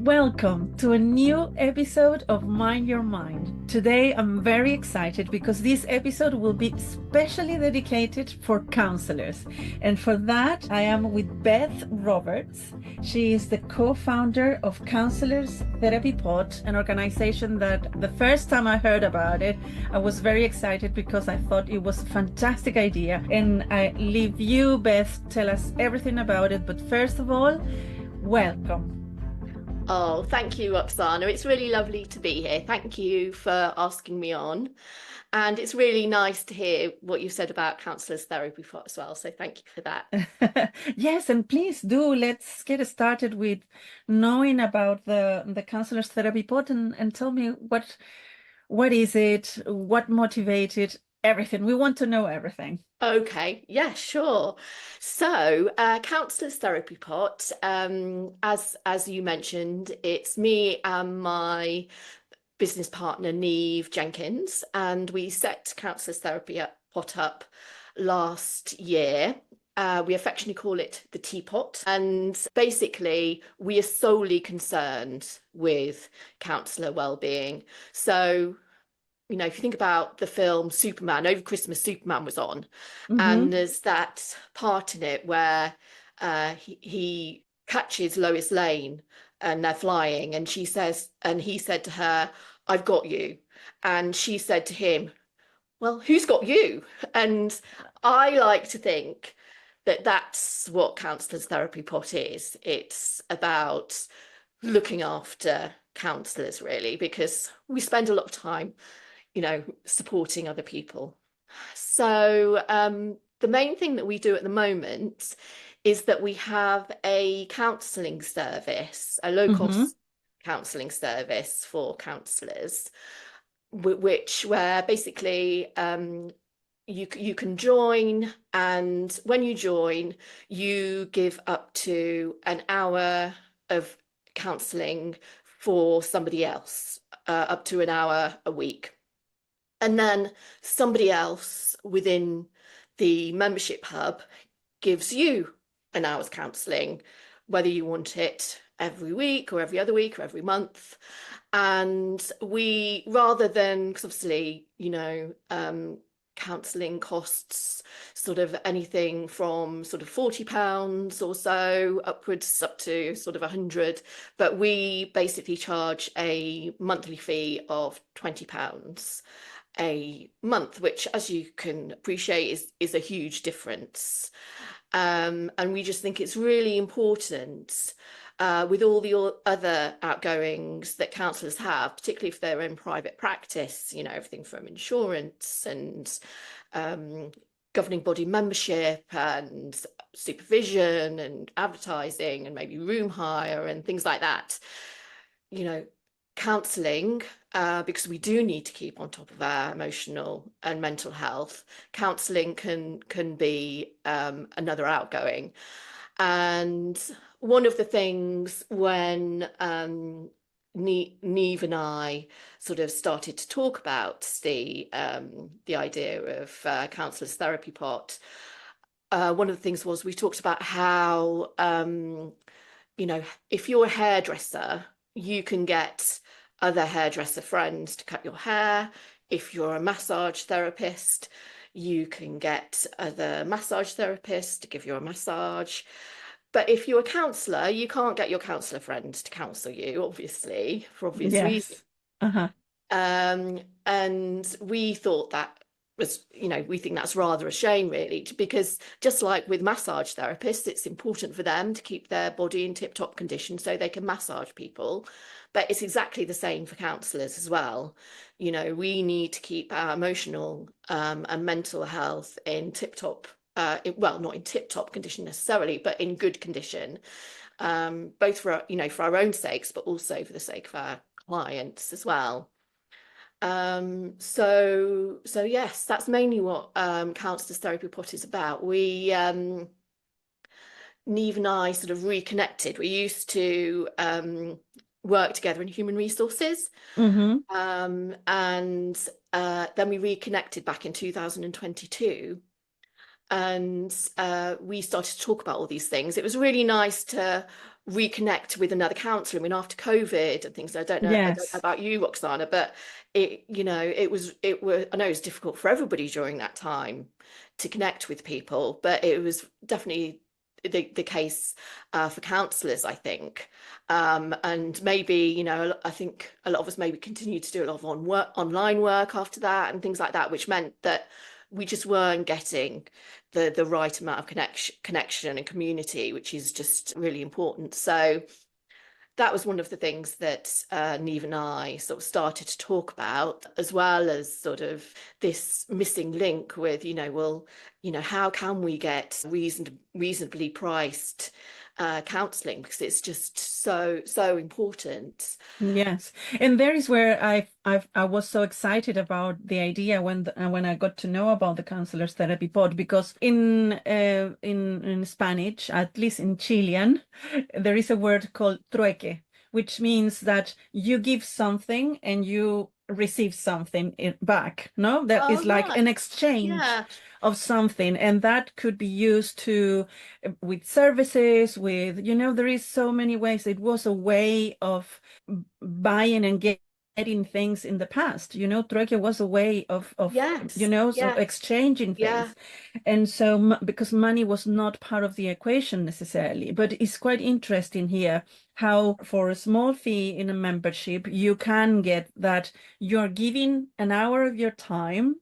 Welcome to a new episode of Mind Your Mind. Today I'm very excited because this episode will be specially dedicated for counselors. And for that, I am with Beth Roberts. She is the co-founder of Counsellors Therapy Pot, an organization that the first time I heard about it, I was very excited because I thought it was a fantastic idea. And I leave you, Beth, tell us everything about it. But first of all, welcome. Oh, thank you, Roxana. It's really lovely to be here. Thank you for asking me on. And it's really nice to hear what you said about Counsellors Therapy Pot as well. So thank you for that. Yes, and please do. Let's get started with knowing about the Counsellors Therapy Pot and tell me what is it, what motivated everything. We want to know everything. Okay, yeah, sure. So, Counsellors Therapy Pot, as you mentioned, it's me and my business partner, Neve Jenkins, and we set Counsellors Therapy Pot up last year. We affectionately call it the Teapot, and basically we are solely concerned with counsellor wellbeing. So, if you think about the film Superman, over Christmas, Superman was on, and there's that part in it where he catches Lois Lane and they're flying, and he said to her, "I've got you," and she said to him, "Well, who's got you?" And I like to think that that's what Counsellors Therapy Pot is. It's about looking after counsellors, really, because we spend a lot of time supporting other people. So the main thing that we do at the moment is that we have a counselling service, a low-cost counselling service for counsellors, where basically you can join, and when you join, you give up to an hour of counselling for somebody else, up to an hour a week. And then somebody else within the membership hub gives you an hour's counselling, whether you want it every week or every other week or every month. And we, rather than, because obviously, counselling costs sort of anything from sort of £40 or so upwards up to sort of 100, but we basically charge a monthly fee of £20 a month, which, as you can appreciate, is a huge difference. And we just think it's really important with all the other outgoings that counsellors have, particularly if they're in private practice, everything from insurance and governing body membership and supervision and advertising and maybe room hire and things like that. Counselling, because we do need to keep on top of our emotional and mental health, counselling can be another outgoing. And one of the things when Neve and I sort of started to talk about the idea of Counsellors Therapy Pot, one of the things was we talked about how if you're a hairdresser, you can get other hairdresser friends to cut your hair. If you're a massage therapist, you can get other massage therapists to give you a massage. But if you're a counsellor, you can't get your counsellor friends to counsel you, obviously, for obvious reasons. And we thought that was, we think that's rather a shame, really, because just like with massage therapists, it's important for them to keep their body in tip-top condition so they can massage people. But it's exactly the same for counsellors as well. We need to keep our emotional and mental health in tip-top, well, not in tip-top condition necessarily, but in good condition, both for our own sakes, but also for the sake of our clients as well. So yes, that's mainly what Counsellors Therapy Pot is about. We Neve and I sort of reconnected. We used to work together in human resources, and then we reconnected back in 2022, and we started to talk about all these things. It was really nice to reconnect with another counsellor. I mean, after COVID and things, I don't know Yes. about you, Roxana, but I know it was difficult for everybody during that time to connect with people, but it was definitely the case for counsellors, I think. And maybe, I think a lot of us maybe continued to do a lot of online work after that and things like that, which meant that we just weren't getting the right amount of connection and community, which is just really important. So that was one of the things that Neve and I sort of started to talk about, as well as sort of this missing link with, how can we get reasonably priced counselling, because it's just so important. Yes, and there is where I was so excited about the idea when I got to know about the Counsellors Therapy Pod, because in Spanish, at least in Chilean, there is a word called trueque, which means that you give something and you receive something back. No, that Oh, is like right. an exchange Yeah. of something, and that could be used to with services, with there is so many ways. It was a way of buying and getting things in the past. Troika was a way of Yes. so Yeah. exchanging Yeah. things. And so because money was not part of the equation necessarily, but it's quite interesting here how for a small fee in a membership, you can get that you're giving an hour of your time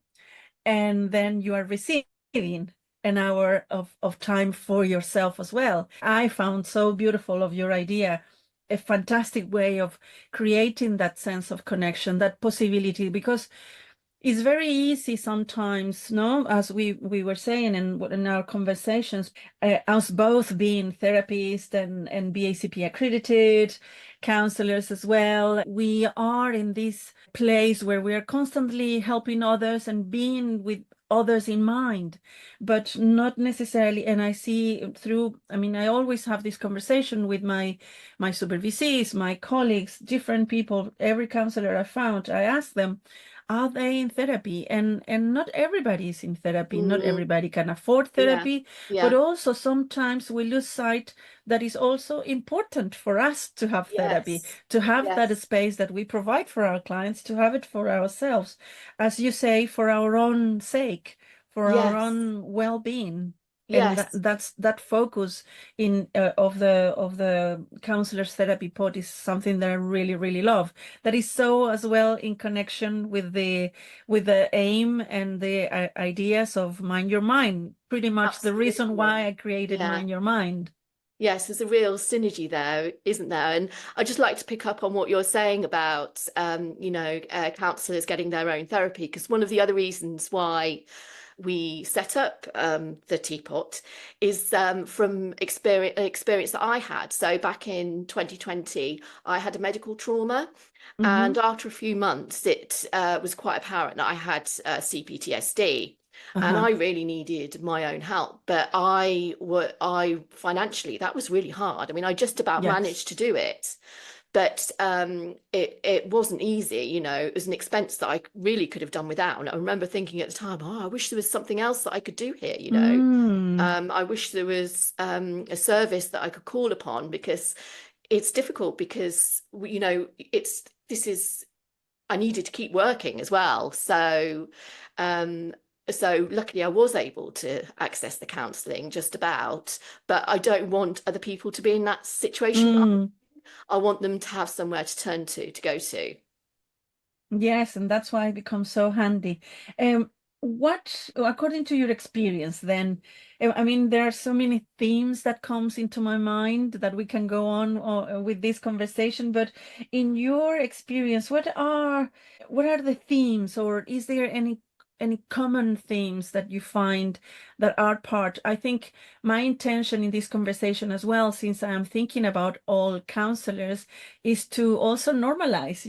and then you are receiving an hour of time for yourself as well. I found so beautiful of your idea, a fantastic way of creating that sense of connection, that possibility, because it's very easy sometimes, no, as we were saying in our conversations, us both being therapists and BACP accredited counselors as well, we are in this place where we are constantly helping others and being with others in mind, but not necessarily. And I see through, I mean, I always have this conversation with my supervisees, my colleagues, different people, every counselor I found, I ask them, are they in therapy? And not everybody is in therapy. Not Mm, everybody can afford yeah. therapy, but Yeah. also sometimes we lose sight that is also important for us to have therapy, Yes. to have that Yes. space that we provide for our clients, to have it for ourselves, as you say, for our own sake, for our Yes. own well-being. And Yes. that's that focus in of the counselors therapy pod is something that I really really love, that is so as well in connection with the aim and the ideas of Mind Your Mind, pretty much the reason why Absolutely. I created Yeah. Mind Your Mind. Yes, there's a real synergy there, isn't there? And I'd just like to pick up on what you're saying about, counsellors getting their own therapy, because one of the other reasons why we set up the teapot is from experience that I had. So back in 2020, I had a medical trauma, Mm-hmm. and after a few months, it was quite apparent that I had CPTSD. And Uh-huh. I really needed my own help, but I financially, that was really hard. I mean, I just about Yes. managed to do it, but it wasn't easy. It was an expense that I really could have done without. And I remember thinking at the time, oh, I wish there was something else that I could do here. Mm. I wish there was a service that I could call upon, because it's difficult, because it's this is I needed to keep working as well. Um, so luckily I was able to access the counselling just about, but I don't want other people to be in that situation. Mm. I want them to have somewhere to turn to go to. Yes, and that's why it becomes so handy. What, according to your experience, then, I mean, there are so many themes that comes into my mind that we can go on with this conversation. But in your experience, what are the themes, or is there any common themes that you find that are part? I think my intention in this conversation as well, since I am thinking about all counselors, is to also normalize,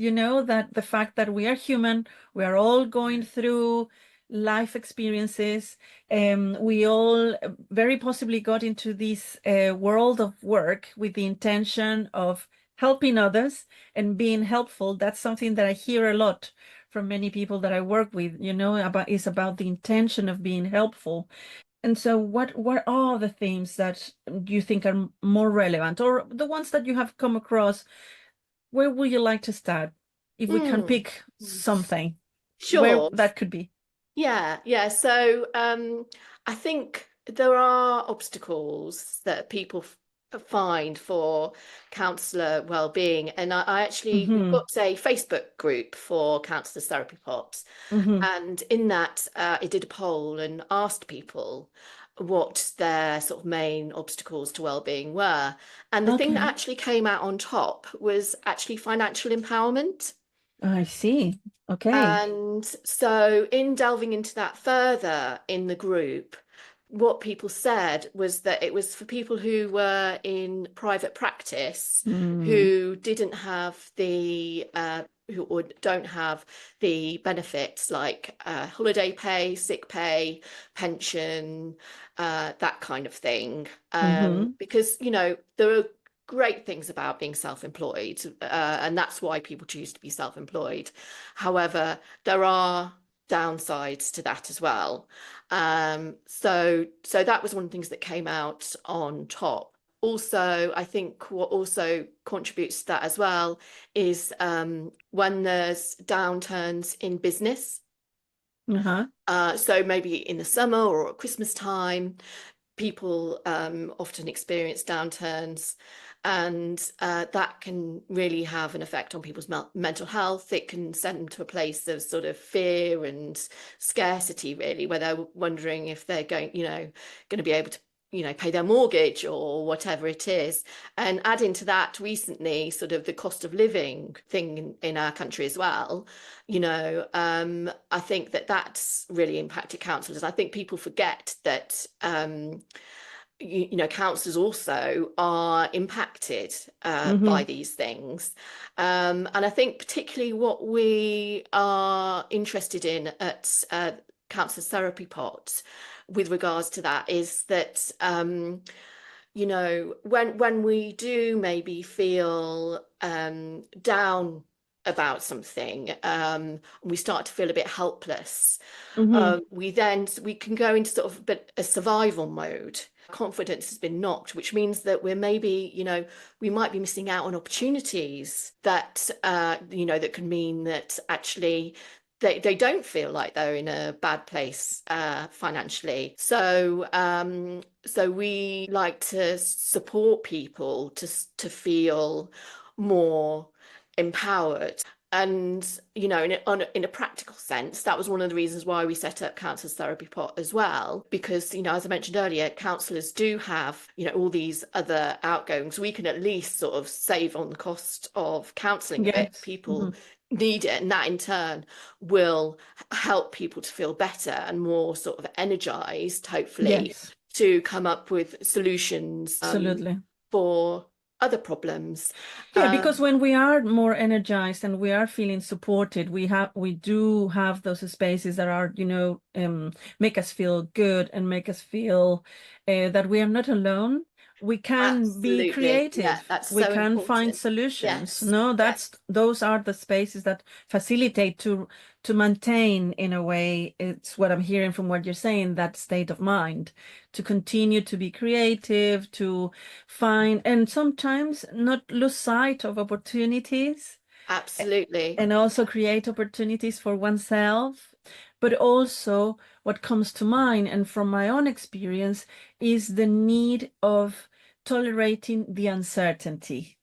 that the fact that we are human, we are all going through life experiences. We all very possibly got into this world of work with the intention of helping others and being helpful. That's something that I hear a lot from many people that I work with, about the intention of being helpful. And so what are the themes that you think are more relevant, or the ones that you have come across? Where would you like to start? If we can Mm. pick something, where Sure. that could be. Yeah. So I think there are obstacles that people find for counsellor wellbeing, and I actually we've Mm-hmm. got a Facebook group for Counsellors Therapy Pot, Mm-hmm. and in that I did a poll and asked people what their sort of main obstacles to wellbeing were, and the thing that Okay. actually came out on top was actually financial empowerment. I see. Okay. And so, in delving into that further in the group, what people said was that it was for people who were in private practice Mm. who didn't have the who or don't have the benefits like holiday pay, sick pay, pension, that kind of thing. Mm-hmm. Because, there are great things about being self-employed, and that's why people choose to be self-employed. However, there are downsides to that as well. So that was one of the things that came out on top. Also, I think what also contributes to that as well is when there's downturns in business. Uh-huh. So maybe in the summer or at Christmas time, people often experience downturns, and that can really have an effect on people's mental health. It can send them to a place of sort of fear and scarcity, really, where they're wondering if they're going to be able to pay their mortgage or whatever it is. And adding to that, recently, sort of the cost of living thing in our country as well, I think that that's really impacted counsellors. I think people forget that counsellors also are impacted by Mm-hmm. these things. And I think particularly what we are interested in at Counsellors Therapy Pot with regards to that is that when we do maybe feel down about something, we start to feel a bit helpless, Mm-hmm. we can go into sort of a survival mode. Confidence has been knocked, which means that we're maybe, we might be missing out on opportunities that, that can mean that actually they don't feel like they're in a bad place financially. So we like to support people to feel more empowered. And, in a practical sense, that was one of the reasons why we set up Counsellors Therapy Pot as well, because, as I mentioned earlier, counsellors do have, all these other outgoings. We can at least sort of save on the cost of counselling a bit. Yes. People Mm-hmm. need it, and that in turn will help people to feel better and more sort of energized, hopefully, Yes. to come up with solutions Absolutely. for other problems. Yeah, because when we are more energized and we are feeling supported, we do have those spaces that are, make us feel good and make us feel that we are not alone. We can be Absolutely. Yeah, creative. that's We so can find important. solutions. Yes. No, Yes. those are the spaces that facilitate to maintain, in a way, it's what I'm hearing from what you're saying, that state of mind, to continue to be creative, to find, and sometimes not lose sight of opportunities, Absolutely. and also create opportunities for oneself. But also, what comes to mind, and from my own experience, is the need of tolerating the uncertainty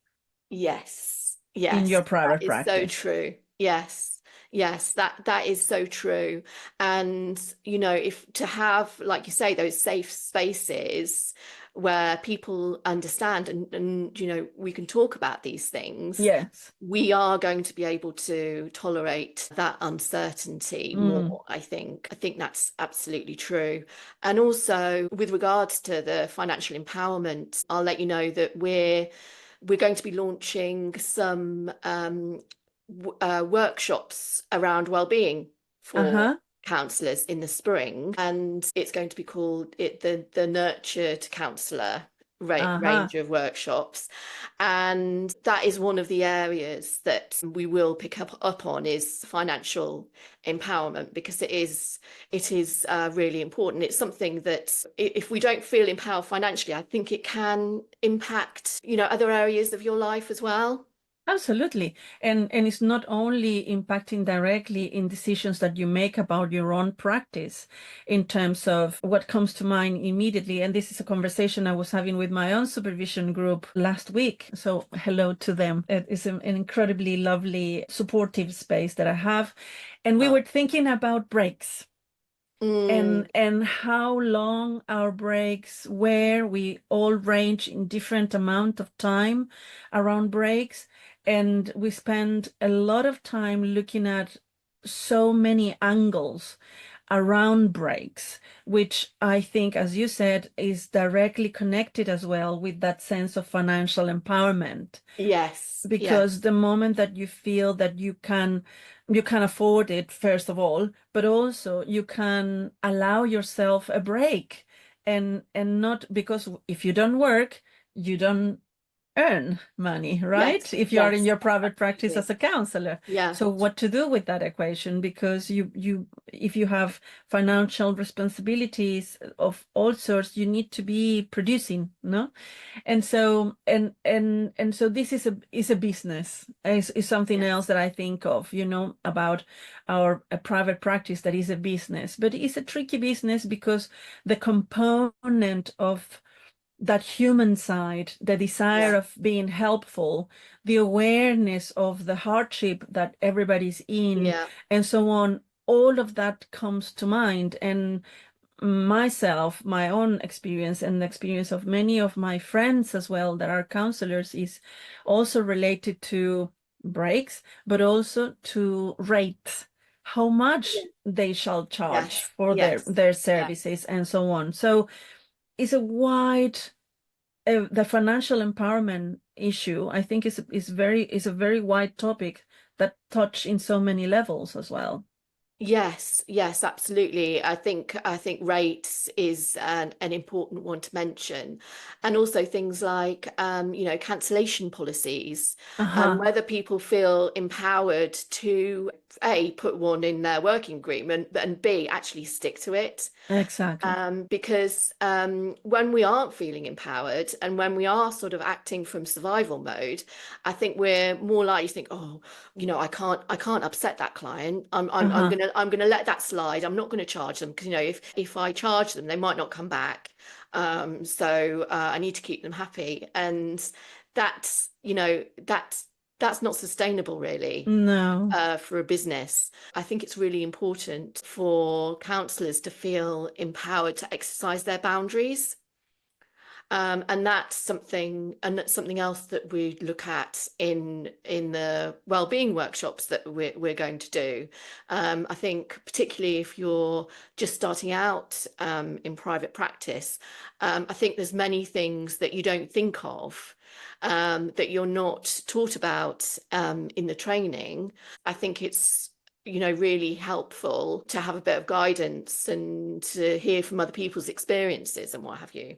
Yes. in Yes. your That private is so practice. true. Yes. Yes, that is so true. And, if to have, like you say, those safe spaces where people understand and we can talk about these things, Yes. we are going to be able to tolerate that uncertainty Mm. more, I think. I think that's absolutely true. And also, with regards to the financial empowerment, I'll let you know that we're going to be launching some workshops around wellbeing for Uh-huh. counsellors in the spring, and it's going to be called the Nurtured Counsellor Uh-huh. range of workshops. And that is one of the areas that we will pick up on is financial empowerment, because it is really important. It's something that if we don't feel empowered financially, I think it can impact, other areas of your life as well. Absolutely. And it's not only impacting directly in decisions that you make about your own practice in terms of what comes to mind immediately. And this is a conversation I was having with my own supervision group last week. So hello to them. It is an incredibly lovely, supportive space that I have. And we Oh. were thinking about breaks. Mm, And how long our breaks were. We all range in different amount of time around breaks, and we spend a lot of time looking at so many angles around breaks, which I think, as you said, is directly connected as well with that sense of financial empowerment, yes, because yes, the moment that you feel that you can afford it, first of all, but also you can allow yourself a break, and not, because if you don't work, you don't earn money, right? yes, If you are in yes, your private practice absolutely. as a counselor. Yeah, So what to do with that equation? Because you if you have financial responsibilities of all sorts, you need to be producing, no? And so this is a business, is something else yes, that I think of, about our a private practice that is a business, but it's a tricky business because the component of that human side, the desire yeah, of being helpful, the awareness of the hardship that everybody's in, yeah, and so on, all of that comes to mind. And myself, my own experience and the experience of many of my friends as well that are counselors is also related to breaks, but also to rates, how much they shall charge yes, for yes, their yes, services and so on. So it's a wide, the financial empowerment issue, I think, is a very wide topic that touch in so many levels as well. yes, yes, absolutely. I think rates is an important one to mention, and also things like cancellation policies, and Uh-huh. whether people feel empowered to A, put one in their working agreement, and B, actually stick to it. Exactly. Because when we aren't feeling empowered and when we are sort of acting from survival mode, I think we're more likely to think, oh, I can't upset that client. I'm Uh-huh. gonna let that slide. I'm not gonna charge them because if I charge them, they might not come back. So I need to keep them happy, and that's not sustainable, really, No. for a business. I think it's really important for counsellors to feel empowered to exercise their boundaries. And that's something else that we look at in the wellbeing workshops that we're going to do. I think particularly if you're just starting out in private practice, I think there's many things that you don't think of, that you're not taught about in the training. I think it's really helpful to have a bit of guidance and to hear from other people's experiences and what have you.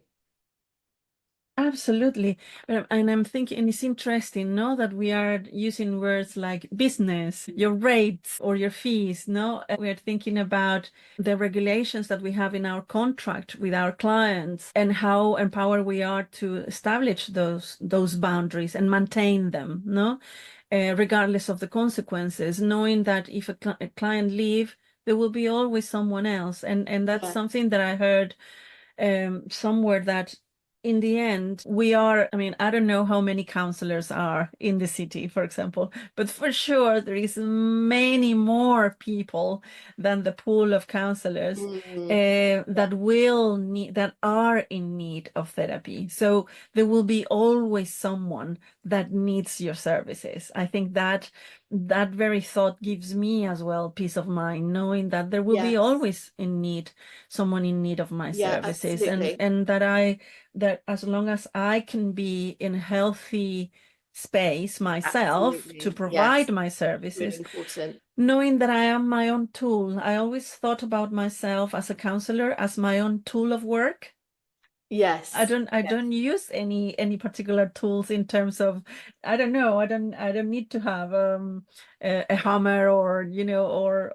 Absolutely. And I'm thinking, and it's interesting, no, that we are using words like business, your rates or your fees, no? We are thinking about the regulations that we have in our contract with our clients and how empowered we are to establish those boundaries and maintain them, no? Regardless of the consequences, knowing that if a client leave, there will be always someone else. And that's Yeah. something that I heard somewhere, that in the end, we are, I mean, I don't know how many counselors are in the city, for example, but for sure there is many more people than the pool of counselors Mm, yeah. that are in need of therapy. So there will be always someone that needs your services. I think that very thought gives me as well peace of mind, knowing that there will be Yes. always someone in need of my Yeah, services, and absolutely. that as long as I can be in a healthy space myself to Absolutely. provide Yes. my Really services, important. knowing that I am my own tool. I always thought about myself as a counselor as my own tool of work. Yes. I Yes. don't use any particular tools in terms of, I don't know, I don't need to have a hammer, or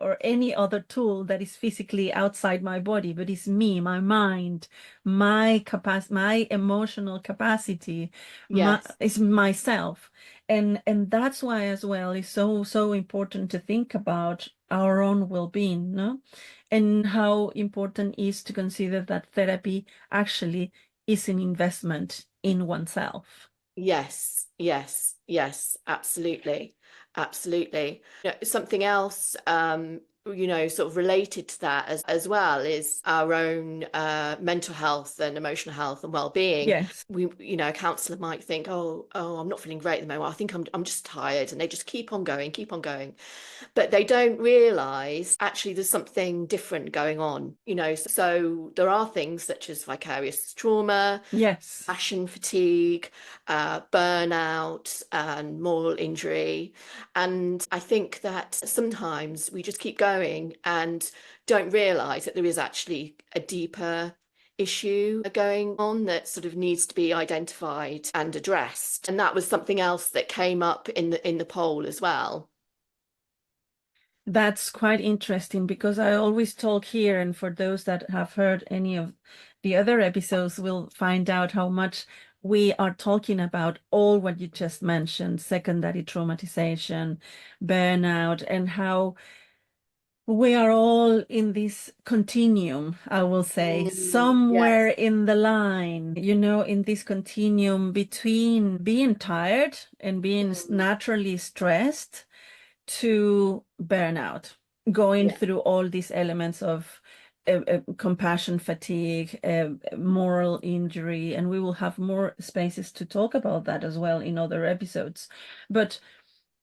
or any other tool that is physically outside my body, but it's me, my mind, my capacity, my emotional capacity, Yes. it's myself. And that's why as well it's so important to think about our own well-being, no? And how important is to consider that therapy actually is an investment in oneself. Yes, yes, yes, absolutely. Absolutely. Something else, sort of related to that as well is our own mental health and emotional health and well-being. Yes, A counsellor might think, oh, I'm not feeling great at the moment. I think I'm just tired, and they just keep on going, keep on going. But they don't realize actually there's something different going on, so there are things such as vicarious trauma, yes. passion fatigue, burnout, and moral injury. And I think that sometimes we just keep going and don't realize that there is actually a deeper issue going on that sort of needs to be identified and addressed. And that was something else that came up in the poll as well. That's quite interesting because I always talk here, and for those that have heard any of the other episodes will find out how much we are talking about all what you just mentioned, secondary traumatization, burnout, and how we are all in this continuum, I will say, somewhere Yes, in the line, in this continuum between being tired and being mm, naturally stressed to burnout, going yeah, through all these elements of compassion fatigue, moral injury, and we will have more spaces to talk about that as well in other episodes. But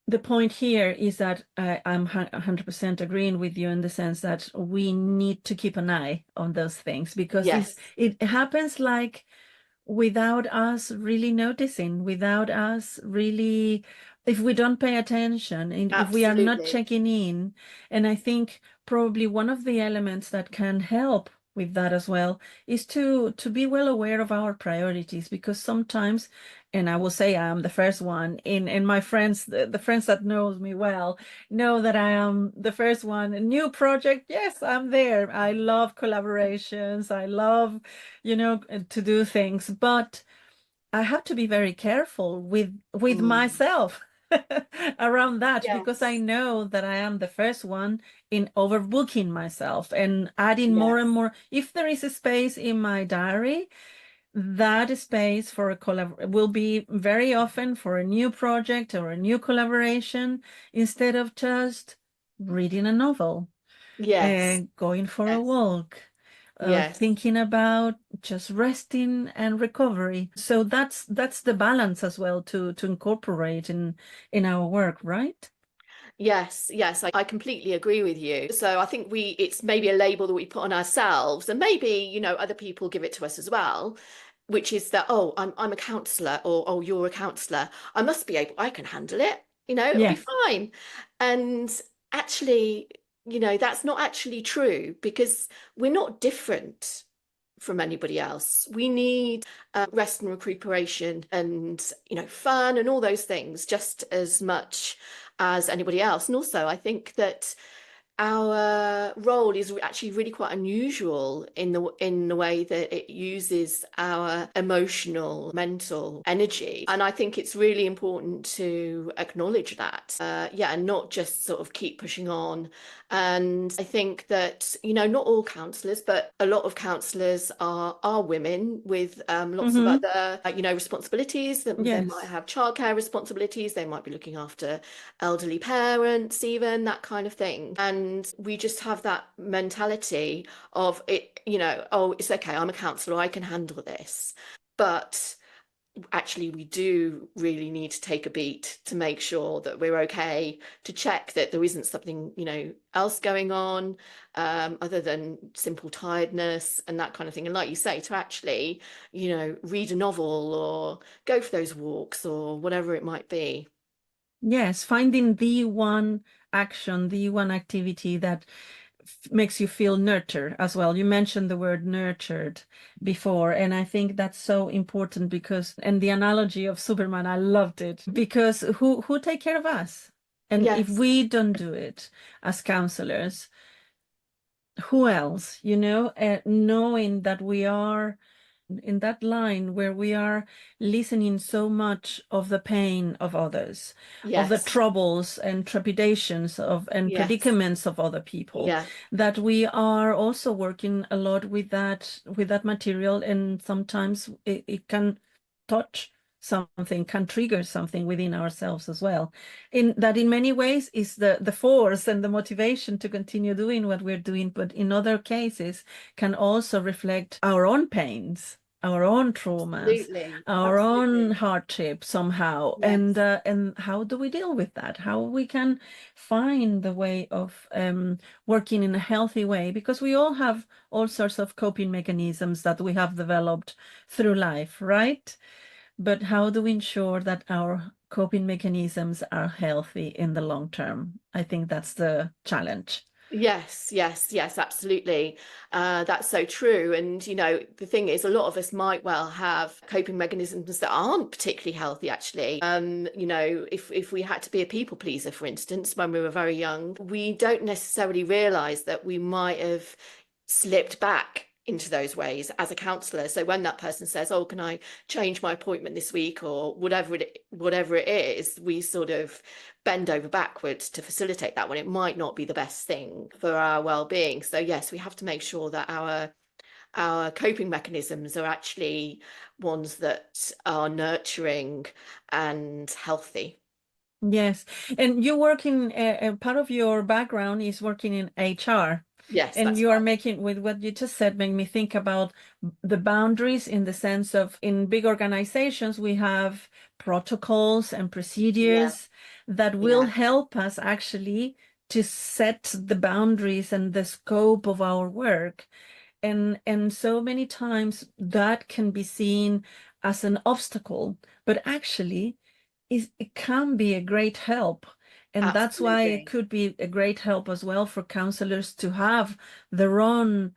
the point here is that I'm 100% agreeing with you in the sense that we need to keep an eye on those things, because yes, it happens like without us really noticing, without us really, if we don't pay attention, and if we are not absolutely. checking in. And I think probably one of the elements that can help with that as well is to be well aware of our priorities, because sometimes, and I will say I am the first one in my friends, the friends that knows me well know that I am the first one. A new project, yes, I'm there. I love collaborations. I love, to do things, but I have to be very careful with Mm, myself around that, because I yes, know that I am the first one in overbooking myself and adding more and yes, more. If there is a space in my diary, that space for a collab will be very often for a new project or a new collaboration, instead of just reading a novel, yes, going for a yes, walk, yes. thinking about just resting and recovery. So that's the balance as well to incorporate in our work, right? Yes, yes, I completely agree with you. So I think it's maybe a label that we put on ourselves, and maybe, other people give it to us as well, which is that, oh, I'm a counsellor, or oh, you're a counsellor. I must be able, I can handle it, it'll be Yes. fine. And actually, that's not actually true, because we're not different from anybody else. We need rest and recuperation and, fun and all those things just as much as anybody else. And also, I think that our role is actually really quite unusual in the way that it uses our emotional, mental energy. And I think it's really important to acknowledge that, yeah, and not just sort of keep pushing on. And I think that, not all counsellors, but a lot of counsellors are women with lots of Mm-hmm. other, responsibilities. They might Yes. have childcare responsibilities. They might be looking after elderly parents, even that kind of thing. And we just have that mentality of it, oh, it's okay, I'm a counsellor, I can handle this. But actually, we do really need to take a beat to make sure that we're okay, to check that there isn't something, else going on, other than simple tiredness and that kind of thing. And like you say, to actually, read a novel or go for those walks or whatever it might be. Yes, finding the one action, the one activity that makes you feel nurtured as well. You mentioned the word nurtured before, and I think that's so important because, and the analogy of Superman, I loved it, because who take care of us? And if Yes. we don't do it as counselors, who else? Knowing that we are in that line where we are listening so much of the pain of others, of the Yes. troubles and trepidations of and Yes. predicaments of other people, Yeah. that we are also working a lot with that material, and sometimes it can touch something, can trigger something within ourselves as well. In many ways is the force and the motivation to continue doing what we're doing, but in other cases can also reflect our own pains, our own traumas, Absolutely. our own Absolutely. hardship somehow. And Yes. how do we deal with that? How we can find the way of working in a healthy way, because we all have all sorts of coping mechanisms that we have developed through life, right? But how do we ensure that our coping mechanisms are healthy in the long term? I think that's the challenge. Yes, yes, yes, absolutely. That's so true. And, the thing is, a lot of us might well have coping mechanisms that aren't particularly healthy, actually. If we had to be a people pleaser, for instance, when we were very young, we don't necessarily realize that we might have slipped back into those ways as a counsellor. So when that person says, "Oh, can I change my appointment this week?" or whatever it is, we sort of bend over backwards to facilitate that when it might not be the best thing for our well-being. So yes, we have to make sure that our coping mechanisms are actually ones that are nurturing and healthy. Yes. And you work in part of your background is working in HR. Yes, And that's you are right. making, with what you just said, make me think about the boundaries, in the sense of, in big organizations, we have protocols and Yeah, procedures that will yeah, help us actually to set the boundaries and the scope of our work. And so many times that can be seen as an obstacle, but actually it can be a great help. And that's why it absolutely. could be a great help as well for counselors to have their own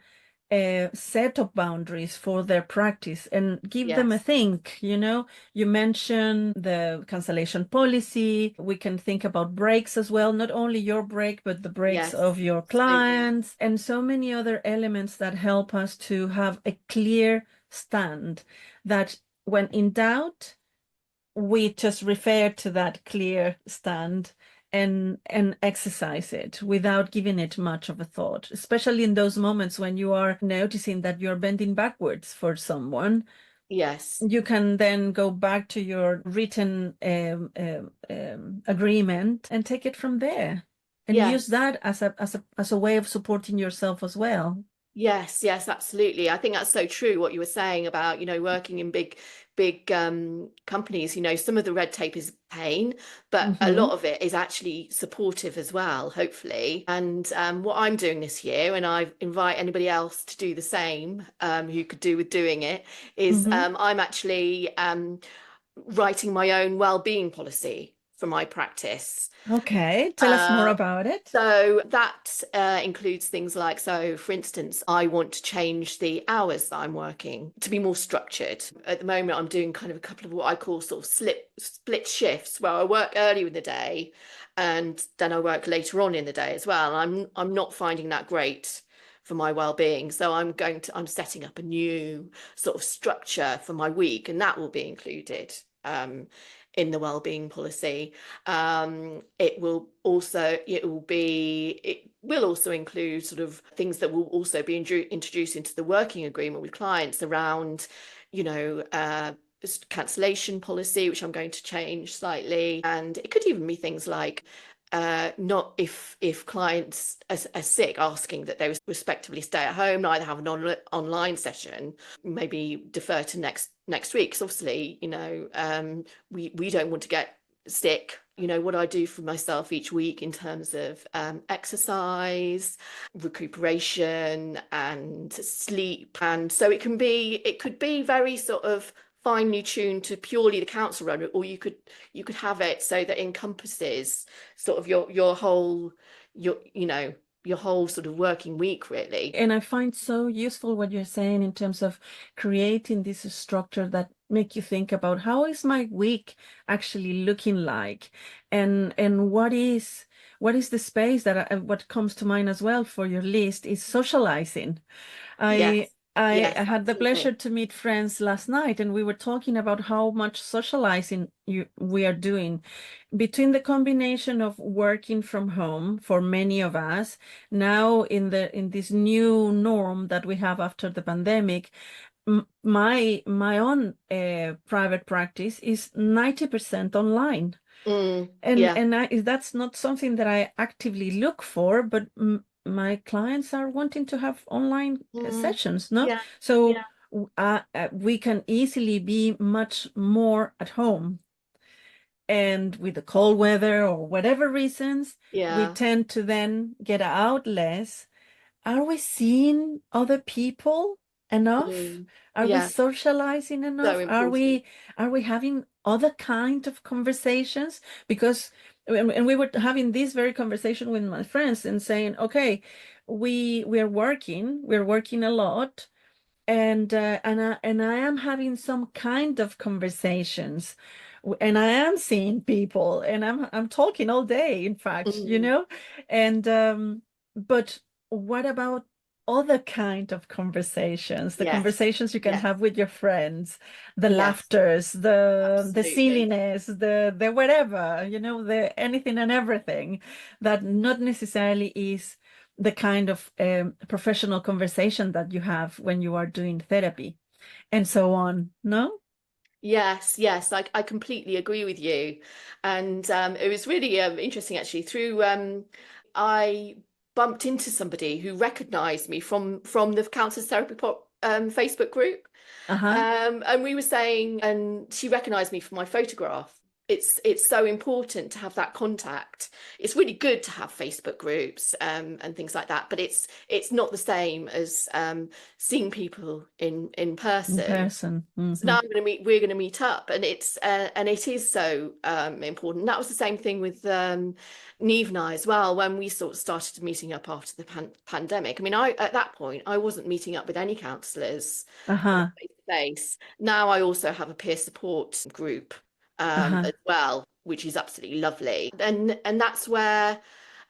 set of boundaries for their practice and give them a Yes, think. You mentioned the cancellation policy. We can think about breaks as well, not only your break, but the breaks yes, of your absolutely. clients, and so many other elements that help us to have a clear stand, that when in doubt, we just refer to that clear stand and exercise it without giving it much of a thought, especially in those moments when you are noticing that you're bending backwards for someone. Yes, You can then go back to your written agreement and take it from there, and use yes. that as a way of supporting yourself as well. Yes, yes, absolutely. I think that's so true what you were saying about, working in big companies. Some of the red tape is pain, but a Hmm. lot of it is actually supportive as well, hopefully. And what I'm doing this year, and I invite anybody else to do the same, who could do with doing it, is Hmm. I'm actually writing my own well-being policy for my practice. Okay, tell us more Uh, about it. so that includes things like, so for instance, I want to change the hours that I'm working to be more structured. At the moment, I'm doing kind of a couple of what I call sort of split shifts, where I work early in the day and then I work later on in the day as well. I'm not finding that great for my well-being. So I'm setting up a new sort of structure for my week, and that will be included in the well-being policy. It will also include sort of things that will also be introduced into the working agreement with clients around, you know, cancellation policy, which I'm going to change slightly. And it could even be things like not if clients are sick, asking that they respectively stay at home, either have an online session, maybe defer to next week. Because obviously, we don't want to get sick. What I do for myself each week in terms of exercise, recuperation, and sleep. And so it could be very sort of finely tuned to purely the council run, or you could have it so that it encompasses sort of your whole your your whole sort of working week, really. And I find so useful what you're saying in terms of creating this structure that make you think about how is my week actually looking like, and what is the space that what comes to mind as well for your list is socializing. I Yes, I yes, had the pleasure absolutely. to meet friends last night, and we were talking about how much socializing we are doing between the combination of working from home for many of us now in this new norm that we have after the pandemic. My own private practice is 90% online. And Yeah. and that's not something that I actively look for, but my clients are wanting to have online Mm, sessions, no? yeah. So we can easily be much more at home. And with the cold weather or whatever reasons, we Yeah. tend to then get out less. Are we seeing other people enough? Mm, Are we yeah. socializing So enough? Are important. we are we having other kind of conversations? Because and we were having this very conversation with my friends and saying, okay, we're working a lot, and I am having some kind of conversations, and I am seeing people, and I'm talking all day, in fact, Mm, and but what about other kind of conversations, the yes. conversations you can Yes. have with your friends, the Yes. laughters, the Absolutely. silliness, the whatever, the anything and everything that not necessarily is the kind of professional conversation that you have when you are doing therapy and so on. No? Yes, yes, I completely agree with you. And it was really interesting actually. I bumped into somebody who recognized me from the Counsellors Therapy Pot Facebook group. Uh-huh. And we were saying, and she recognized me from my photograph. It's so important to have that contact. It's really good to have Facebook groups and things like that, but it's not the same as seeing people in In person. person. So now Hmm. we're going to meet up, and it is so important. That was the same thing with Neve and I as well when we sort of started meeting up after the pandemic. I mean, I at that point I wasn't meeting up with any counsellors Uh-huh. face to face. Now I also have a peer support group Uh-huh. as well, which is absolutely lovely. And that's where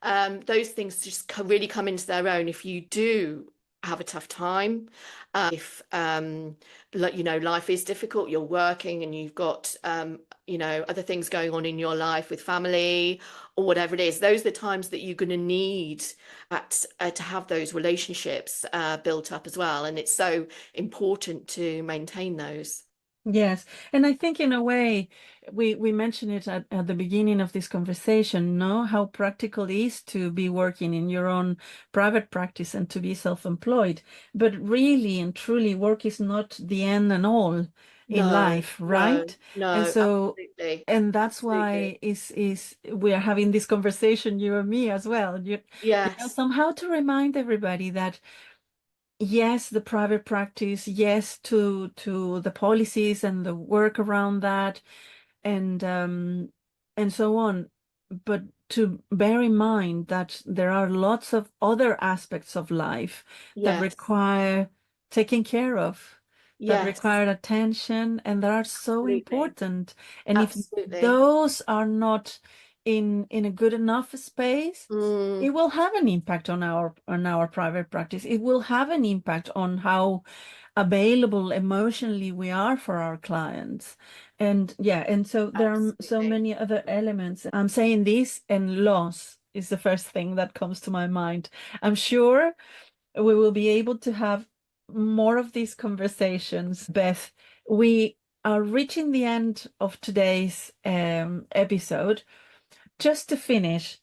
those things just really come into their own if you do have a tough time. If life is difficult, you're working and you've got other things going on in your life with family or whatever it is. Those are the times that you're going to need to have those relationships built up as well. And it's so important to maintain those. Yes, and I think in a way we mentioned it at the beginning of this conversation, no? How practical it is to be working in your own private practice and to be self-employed. But really and truly, work is not the end and all in No, life, no, right? And no, so, absolutely, and that's absolutely. why is we are having this conversation, you and me as well. Yes, Somehow to remind everybody that yes, the private practice, yes, to the policies and the work around that, and so on. But to bear in mind that there are lots of other aspects of life that yes, require taking care of, that yes, require attention, and that are so absolutely, important. And if absolutely. those are not in a good enough space, it Mm, will have an impact on our private practice. It will have an impact on how available emotionally we are for our clients. And yeah, and so there are so absolutely. many other elements. I'm saying this, and loss is the first thing that comes to my mind. I'm sure we will be able to have more of these conversations. Beth, we are reaching the end of today's episode. Just to finish,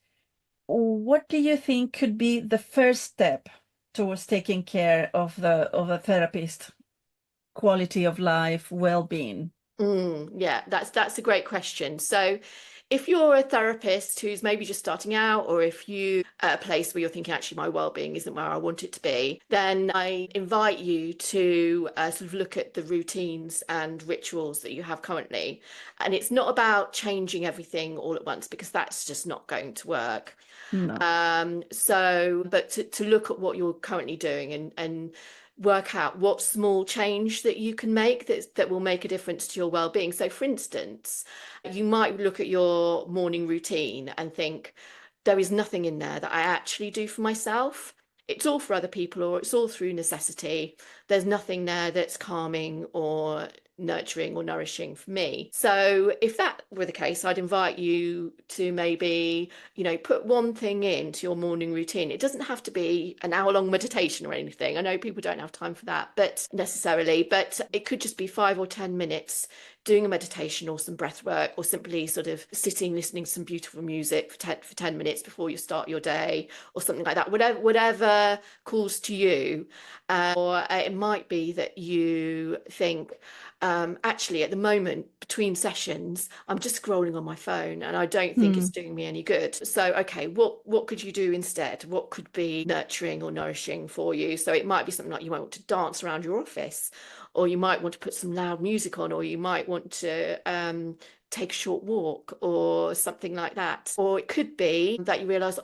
what do you think could be the first step towards taking care of a therapist, quality of life, well-being? Yeah, that's a great question. So If you're a therapist who's maybe just starting out, or if you at a place where you're thinking, actually, my well-being isn't where I want it to be, then I invite you to sort of look at the routines and rituals that you have currently. And it's not about changing everything all at once, because that's just not going to work. No. But to look at what you're currently doing and work out what small change that you can make that will make a difference to your well-being. So for instance, you might look at your morning routine and think, there is nothing in there that I actually do for myself. It's all for other people, or it's all through necessity. There's nothing there that's calming or nurturing or nourishing for me. So if that were the case, I'd invite you to maybe, put one thing into your morning routine. It doesn't have to be an hour-long meditation or anything. I know people don't have time for that, but it could just be 5 or 10 minutes doing a meditation or some breath work, or simply sort of sitting, listening to some beautiful music for 10 minutes before you start your day, or something like that, whatever calls to you. Or it might be that you think, actually, at the moment, between sessions, I'm just scrolling on my phone and I don't think it's doing me any good. So, okay, what could you do instead? What could be nurturing or nourishing for you? So it might be something like you might want to dance around your office, or you might want to put some loud music on, or you might want to take a short walk or something like that. Or it could be that you realize,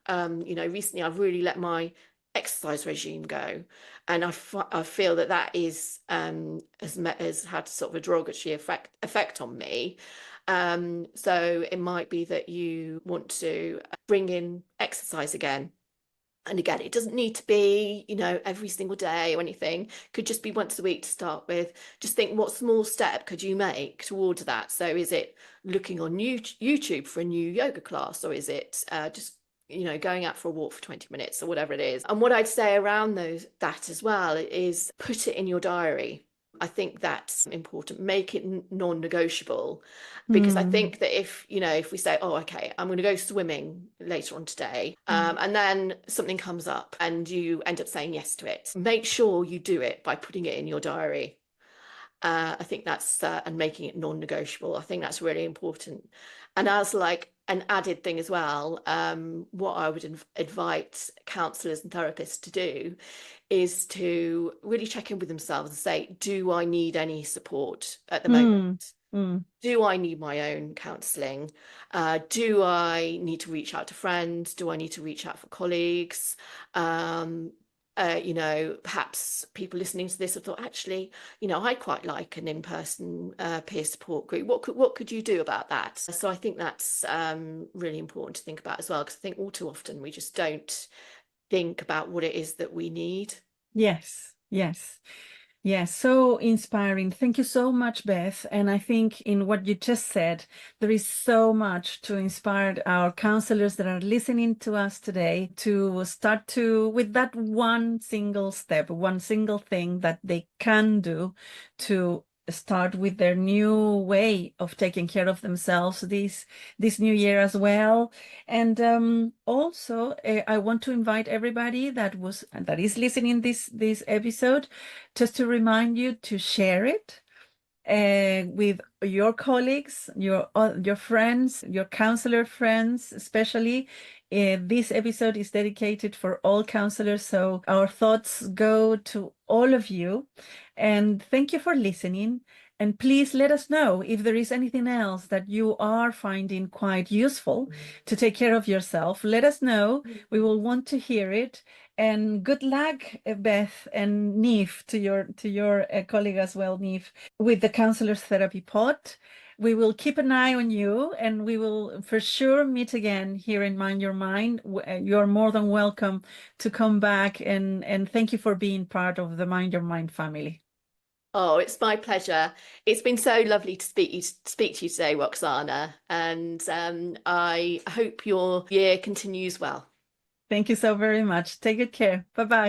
recently I've really let my exercise regime go, and I feel that is has had sort of a derogatory effect on me. So it might be that you want to bring in exercise again. And again, it doesn't need to be, every single day or anything. It could just be once a week to start with. Just think, what small step could you make towards that? So is it looking on YouTube for a new yoga class, or is it just going out for a walk for 20 minutes, or whatever it is? And what I'd say around that as well is put it in your diary. I think that's important. Make it non-negotiable, because I think that if we say, oh, okay, I'm going to go swimming later on today, and then something comes up and you end up saying yes to it, make sure you do it by putting it in your diary. I think that's and making it non-negotiable. I think that's really important. And as like an added thing as well, what I would invite counsellors and therapists to do is to really check in with themselves and say, do I need any support at the moment? Do I need my own counselling? Do I need to reach out to friends? Do I need to reach out for colleagues? Perhaps people listening to this have thought, actually, I quite like an in-person peer support group. What could you do about that? So I think that's really important to think about as well, because I think all too often we just don't think about what it is that we need. Yes. So inspiring. Thank you so much, Beth. And I think in what you just said, there is so much to inspire our counselors that are listening to us today to start with that one single step, one single thing that they can do to start with their new way of taking care of themselves this new year as well. And also I want to invite everybody that is listening this episode, just to remind you to share it with your colleagues, your friends, your counselor friends, especially. This episode is dedicated for all counselors, so our thoughts go to all of you. And thank you for listening. And please let us know if there is anything else that you are finding quite useful to take care of yourself. Let us know. We will want to hear it. And good luck, Beth and Neve, to your colleague as well, Neve, with the Counsellors Therapy Pot. We will keep an eye on you, and we will for sure meet again here in Mind Your Mind. You're more than welcome to come back, and thank you for being part of the Mind Your Mind family. Oh, it's my pleasure. It's been so lovely to speak to you today, Roxana, and I hope your year continues well. Thank you so very much. Take good care. Bye-bye.